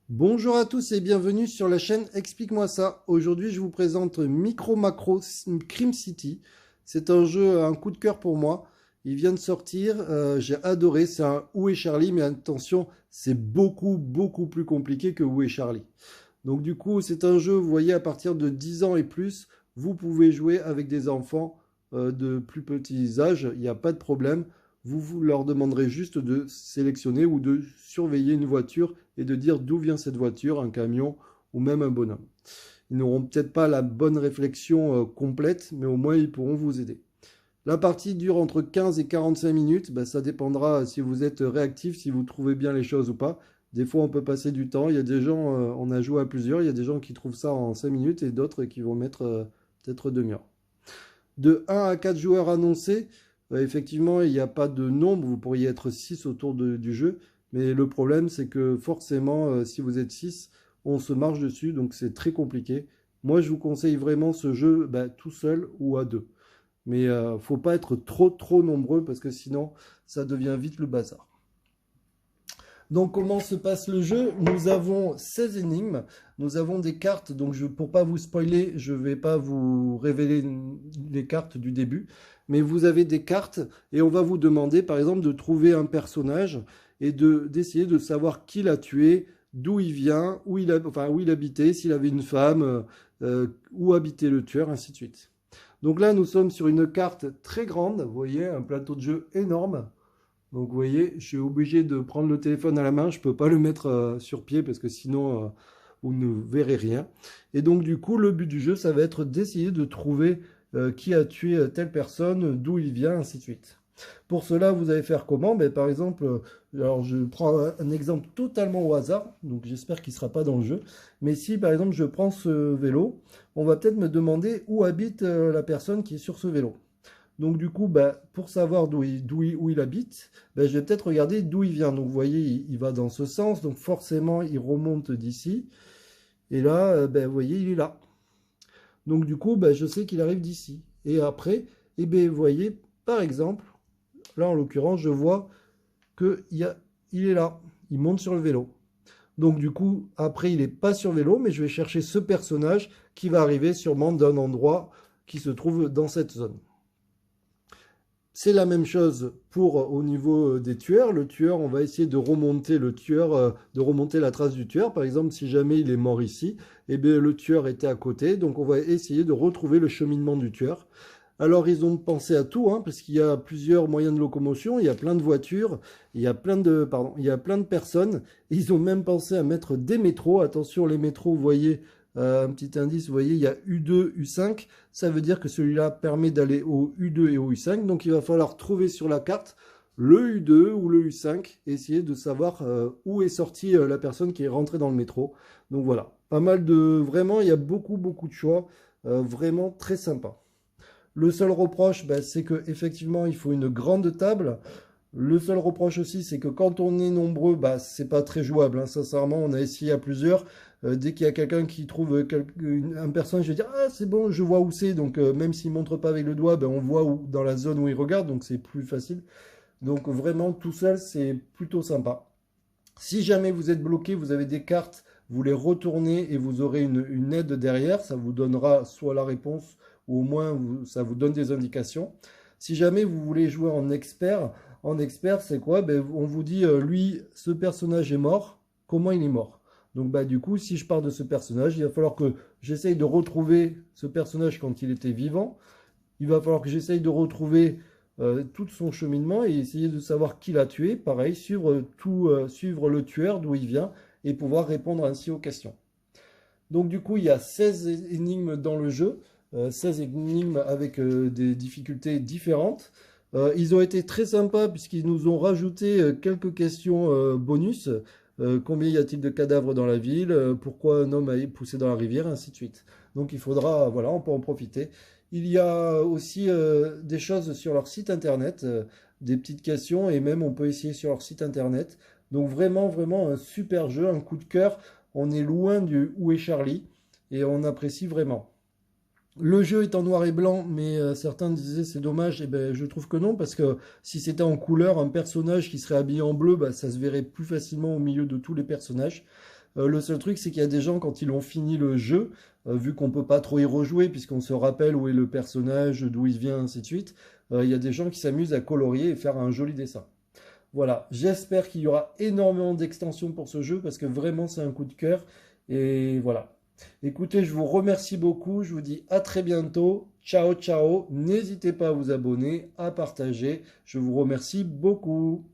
Bonjour à tous et bienvenue sur la chaîne Explique-moi ça. Aujourd'hui, je vous présente Micro Macro Crime City. C'est un jeu, un coup de cœur pour moi. Il vient de sortir, j'ai adoré. C'est un Où est Charlie, mais attention, c'est beaucoup plus compliqué que Où est Charlie. Donc du coup, c'est un jeu, vous voyez, à partir de 10 ans et plus, vous pouvez jouer avec des enfants de plus petits âges, il n'y a pas de problème. Vous leur demanderez juste de sélectionner ou de surveiller une voiture et de dire d'où vient cette voiture, un camion ou même un bonhomme. Ils n'auront peut-être pas la bonne réflexion complète, mais au moins ils pourront vous aider. La partie dure entre 15 et 45 minutes. Ben, ça dépendra si vous êtes réactif, si vous trouvez bien les choses ou pas. Des fois, on peut passer du temps. Il y a des gens, on a joué à plusieurs. Il y a des gens qui trouvent ça en 5 minutes et d'autres qui vont mettre peut-être demi-heure. De 1 à 4 joueurs annoncés, effectivement, il n'y a pas de nombre. Vous pourriez être 6 autour du jeu. Mais le problème, c'est que forcément, si vous êtes 6, on se marche dessus. Donc, c'est très compliqué. Moi, je vous conseille vraiment ce jeu tout seul ou à deux. Mais faut pas être trop nombreux parce que sinon ça devient vite le bazar. Donc comment se passe le jeu? Nous avons 16 énigmes, nous avons des cartes, donc pour pas vous spoiler, je vais pas vous révéler les cartes du début, mais vous avez des cartes et on va vous demander par exemple de trouver un personnage et d'essayer de savoir qui l'a tué, d'où il vient, où il habitait, s'il avait une femme, où habitait le tueur, ainsi de suite. Donc là, nous sommes sur une carte très grande, vous voyez, un plateau de jeu énorme. Donc vous voyez, je suis obligé de prendre le téléphone à la main, je ne peux pas le mettre sur pied parce que sinon vous ne verrez rien. Et donc du coup, le but du jeu, ça va être d'essayer de trouver qui a tué telle personne, d'où il vient, ainsi de suite. Pour cela, vous allez faire comment? Ben, par exemple, alors je prends un exemple totalement au hasard, donc j'espère qu'il ne sera pas dans le jeu. Mais si par exemple je prends ce vélo, on va peut-être me demander où habite la personne qui est sur ce vélo. Donc du coup, bah, pour savoir où il habite, bah, je vais peut-être regarder d'où il vient. Donc vous voyez, il va dans ce sens, donc forcément il remonte d'ici. Et là, bah, vous voyez, il est là. Donc du coup, bah, je sais qu'il arrive d'ici. Et après, eh ben, vous voyez, par exemple, là en l'occurrence, je vois il est là. Il monte sur le vélo. Donc du coup, après, il n'est pas sur vélo, mais je vais chercher ce personnage qui va arriver sûrement d'un endroit qui se trouve dans cette zone. C'est la même chose pour au niveau des tueurs. Le tueur, on va essayer de remonter le tueur, de remonter la trace du tueur. Par exemple, si jamais il est mort ici, eh bien, le tueur était à côté. Donc on va essayer de retrouver le cheminement du tueur. Alors ils ont pensé à tout, hein, parce qu'il y a plusieurs moyens de locomotion, il y a plein de voitures, il y a plein de personnes. Ils ont même pensé à mettre des métros. Attention, les métros, vous voyez, un petit indice, vous voyez, il y a U2, U5. Ça veut dire que celui-là permet d'aller au U2 et au U5. Donc il va falloir trouver sur la carte le U2 ou le U5 et essayer de savoir où est sortie la personne qui est rentrée dans le métro. Donc voilà, pas mal de... Vraiment, il y a beaucoup de choix. Vraiment très sympa. Le seul reproche, ben, c'est qu'effectivement, il faut une grande table. Le seul reproche aussi, c'est que quand on est nombreux, bah, c'est pas très jouable, hein. Sincèrement, on a essayé à plusieurs. Dès qu'il y a quelqu'un qui trouve un personnage, je vais dire, ah, c'est bon, je vois où c'est. Donc, même s'il montre pas avec le doigt, ben, on voit dans la zone où il regarde, donc c'est plus facile. Donc, vraiment, tout seul, c'est plutôt sympa. Si jamais vous êtes bloqué, vous avez des cartes, vous les retournez et vous aurez une aide derrière. Ça vous donnera soit la réponse ou au moins ça vous donne des indications. Si jamais vous voulez jouer en expert, c'est quoi? Ben, on vous dit, lui, ce personnage est mort. Comment il est mort? Donc, bah, du coup, si je pars de ce personnage, il va falloir que j'essaye de retrouver ce personnage quand il était vivant. Il va falloir que j'essaye de retrouver tout son cheminement et essayer de savoir qui l'a tué. Pareil, suivre le tueur, d'où il vient, et pouvoir répondre ainsi aux questions. Donc du coup, il y a 16 énigmes dans le jeu, 16 énigmes avec des difficultés différentes. Ils ont été très sympas puisqu'ils nous ont rajouté quelques questions bonus. Combien y a-t-il de cadavres dans la ville? Pourquoi un homme a poussé dans la rivière? Ainsi de suite. Donc il faudra, voilà, on peut en profiter. Il y a aussi des choses sur leur site internet, des petites questions et même on peut essayer sur leur site internet. Donc vraiment un super jeu, un coup de cœur. On est loin du Où est Charlie et on apprécie vraiment. Le jeu est en noir et blanc, mais certains disaient c'est dommage. Et ben je trouve que non, parce que si c'était en couleur, un personnage qui serait habillé en bleu, bah, ça se verrait plus facilement au milieu de tous les personnages. Le seul truc, c'est qu'il y a des gens, quand ils ont fini le jeu, vu qu'on peut pas trop y rejouer, puisqu'on se rappelle où est le personnage, d'où il vient, ainsi de suite, il y a des gens qui s'amusent à colorier et faire un joli dessin. Voilà, j'espère qu'il y aura énormément d'extensions pour ce jeu, parce que vraiment, c'est un coup de cœur. Et voilà. Écoutez, je vous remercie beaucoup, je vous dis à très bientôt. Ciao, ciao. N'hésitez pas à vous abonner, à partager. Je vous remercie beaucoup.